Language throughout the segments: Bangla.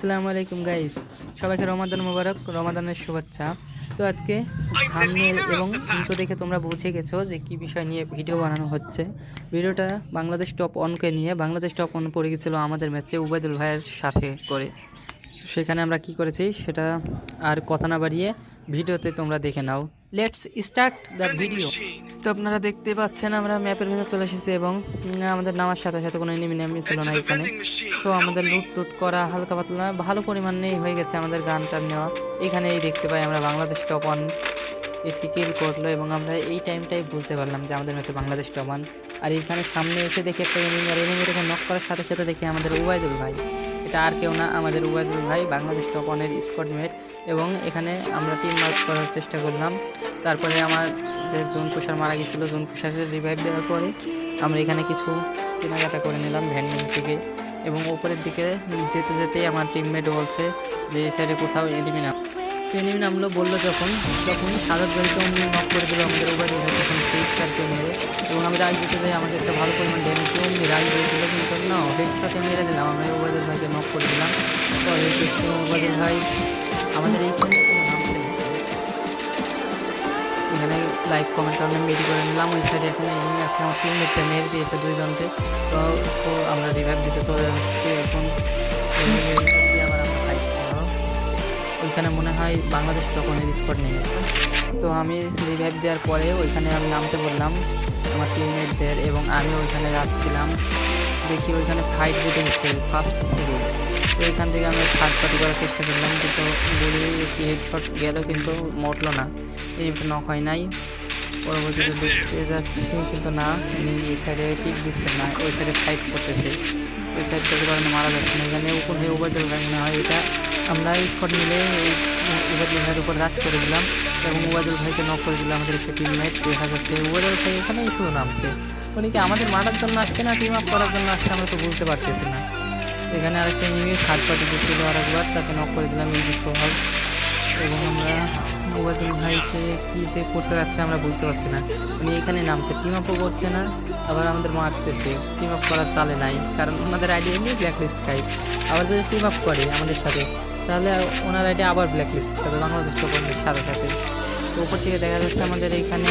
আসসালামু আলাইকুম গাইস, সবাইকে রমাদান মোবারক, রমাদানের শুভেচ্ছা। তো আজকে থাম্বনেল এবং ইন্ট্রো দেখে তোমরা বুঝে গেছো যে কি বিষয় নিয়ে ভিডিও বানানো হচ্ছে। ভিডিওটা বাংলাদেশ টপ অনকে নিয়ে। বাংলাদেশ টপ অন পড়ে গেছিল আমাদের ম্যাচে উবাইদুল ভাইয়ের সাথে করে। তো সেখানে আমরা কি করেছি সেটা আর কথা না বাড়িয়ে ভিডিওতে তোমরা দেখে নাও। Let's start the video. তো আপনারা দেখতে পাচ্ছেন আমরা ম্যাপের ভেতর চলে এসেছি এবং আমাদের নামার সাথে সাথে কোনো এনিমি নেমে ছিল না এখানে। সো আমাদের লুট টুট করা হালকা পাতলা ভালো পরিমাণেই হয়ে গেছে আমাদের গান টান নেওয়া। এখানেই দেখতে পাই আমরা বাংলাদেশ টপ ওয়ান একটি কিল করলো এবং আমরা এই টাইমটাই বুঝতে পারলাম যে আমাদের ম্যাচে বাংলাদেশ টপ ওয়ান। আর এখানে সামনে এসে দেখি একটা এনিমি, আর এনিমিটাকে নক করার সাথে সাথে দেখি আমাদের উবাইদুল ভাই। এটা আর কেউ না, আমাদের উবাইদুল ভাই, বাংলাদেশ টপ ওয়ানের স্কোয়াড মেট। এবং এখানে আমরা টিম মার্ক করার চেষ্টা করলাম। তারপরে আমার যে জোন পুষার মারা গেছিলো, জোন পুষারের রিভাইভ দেওয়ার পরে আমরা এখানে কিছু কেনাকাটা করে নিলাম ভ্যান্ডিং থেকে। এবং উপরের দিকে যেতে যেতেই আমার টিমমেট বলছে যে এই সাইডে কোথাও এনিমি নাম। এনিমি নামলো বললো যখন সাদাত ভাইকে অন্য নক করে দিল আমাদের উবাইদুল ভাই, তখন সেই স্টারকে মেরে। এবং আমি রাগ দিতে যাই, আমাদের একটা ভালো পরিমাণ ড্যামেজ অমনি রাগ দিয়ে দিল, কিন্তু না হেডশটে মেরে দিলাম। আমরা উবাইদুল ভাইকে নক করে দিলাম। তো উবাইদুল ভাই আমাদের এইখানে এখানে লাইক কমেন্ট করে মেরি করে নিলাম। ওই সাইডে এখানে এনিমি আছে, আমার টিমমেটটা মেরে দিয়েছে দুইজনকে। তো সো আমরা রিভাইভ দিতে চলে যাচ্ছি এখন। আবার আমরা ফাইট করবো। ওইখানে মনে হয় বাংলাদেশ টপনের স্কোয়াড নিয়ে গেছে। তো আমি রিভাইভ দেওয়ার পরে ওইখানে আমি নামতে বললাম আমার টিমমেটদের, এবং আমি ওইখানে যাচ্ছিলাম। দেখি ওইখানে ফাইট বেঁধে হচ্ছে ফার্স্ট গুলি। তো এখান থেকে আমি থার্ড পার্টি করার চেষ্টা করলাম, কিন্তু গুলি একটি হেডশট গেল কিন্তু মরলো না, এই নক হয় নাই। পরবর্তীতে দেখতে যাচ্ছি কিন্তু না, এই সাইডে পিক দিচ্ছে না, ওই সাইডে ফাইট করতেছে, ওই সাইড থেকে কারণে মারা যাচ্ছে না। এখানে উপর হয়ে উবাইদুল ভাই মনে হয় এটা আমরা স্কোয়াড মিলে এই উবাইদুল ভাইয়ের উপর রাশ করে দিলাম এবং উবাইদুল ভাইকে নক করে দিলাম। আমাদের একটা টিমমেট দেখা যাচ্ছে উবাইদুল ভাই এখানেই শুধু নামছে, উনি কি আমাদের মারার জন্য আসছে না টিম আপ করার জন্য আসছে আমরা তো বুঝতে পারতেছি না। এখানে আরেকটা এনিমি থার্ড পার্টি দিচ্ছিল আরেকবার, তাকে নক করে দিলাম এই সোহাগ। এবং আমরা উবাইদুল ভাইকে কী যে করতে যাচ্ছে আমরা বুঝতে পারছি না। উনি এখানে নামছে, টিম আপও করছে না, আবার আমাদের মারতেছে। টিম আপ করার তালে নাই, কারণ ওনাদের আইডি এমনি ব্ল্যাকলিস্ট খাই। আবার যদি টিম আপ করে আমাদের সাথে তাহলে ওনার আইডি আবার ব্ল্যাকলিস্ট হবে বাংলাদেশ টপনের সাথে সাথে। তো উপর থেকে দেখা যাচ্ছে আমাদের এইখানে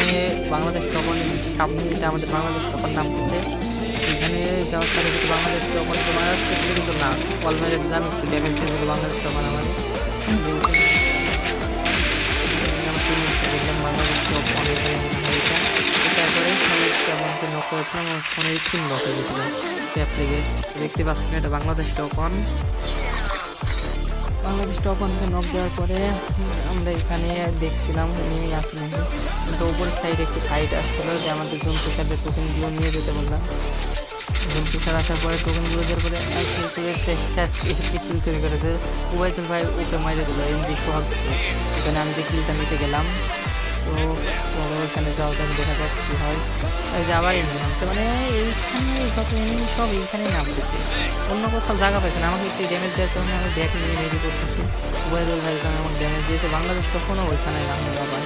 বাংলাদেশ টপনের সামনে এটা আমাদের বাংলাদেশ টপন নামতেছে। এখানে যাওয়ার সাথে সাথে বাংলাদেশ টপন মারা যাচ্ছে কিন্তু না, অল মেরে দিলাম, একটু ড্যামেজ দিয়েছিল বাংলাদেশ টপন আমার। দেখলাম বাংলাদেশ টপ অনেক তারপরে আমাকে নক করেছিলাম, আমার ফোনে স্ক্রিন লক হয়ে গেছিলো ট্যাপ থেকে। দেখতে পাচ্ছেন এটা Bangladesh top one. Bangladesh top ওয়ানকে নক দেওয়ার পরে আমরা এখানে দেখছিলাম এনিমি আসে নাকি, কিন্তু উপরের সাইডে একটি ফাইট আসছিলো যে আমাদের জোন পুষারদের টোকেনগুলো নিয়ে যেতে বললাম। জোন পুষার আসার পরে টোকেনগুলো দেওয়ার পরে কিল চুরি করেছে উবাইদুল ভাই, ওকে মাইরে দিল এমনি সোহাগ। এখানে আমি যে কিলটা নিতে গেলাম, তো ওখানে যাওয়া যাক, দেখা যাক কী হয়। যে আবার এমনি নামছে, মানে এইখানে যত এমনি সব এইখানেই নামতেছে, অন্য কোথাও জায়গা পাইছে না। আমাকে একটু ড্যামেজ দেওয়ার কারণে আমি ব্যাক নিয়ে রেডি করতেছি। উবাইদুল ভাই কারণে আমাকে ড্যামেজ দিয়েছে, বাংলাদেশ তখনও ওইখানে নামে আবার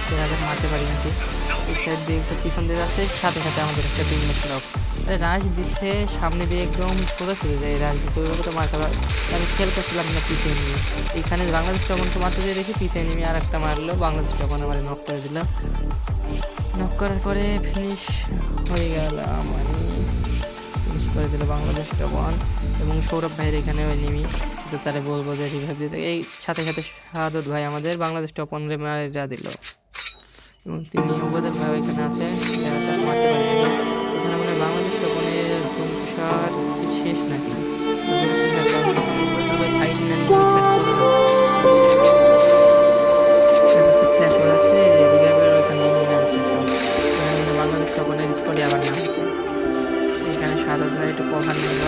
দেখা যাক মারতে পারি নাকি। এই সাইড দিয়ে একটু পিছন দিয়ে যাচ্ছে, সাথে সাথে আমাদের একটা টিমমেট লক রাশ দিচ্ছে সামনে দিয়ে, একদম সোজা চলে যায় রাশ দিচ্ছে, ওইভাবে তো মারতে পারে। আমি খেয়াল করছিলাম না পিছিয়ে নিয়ে, এইখানে বাংলাদেশ টপনকে মারতে দিয়ে দেখি পিছিয়ে নিয়ে আর একটা মারলো, বাংলাদেশ টপন আমার নক করে দিলাম। নক করার পরে ফিনিশ হয়ে গেল, মানে ফিনিশ করে দিল বাংলাদেশ টপন। এবং সৌরভ ভাইয়ের এখানে ওই নিমি, তো তারা বলবো যে রিভাইভ দিতে, এই সাথে সাথে শাহাদত ভাই আমাদের বাংলাদেশ টপন রে মারা দিল। এবং তিনি উবাইদুল ভাই এখানে আছে, মারতে পারি এখানে মানে বাংলাদেশ টপনের জমসার শেষ নাকি বাংলাদেশ টপনের স্কোয়াডে আবার নামছে। এখানে সাদত ভাই একটু কভার নিল।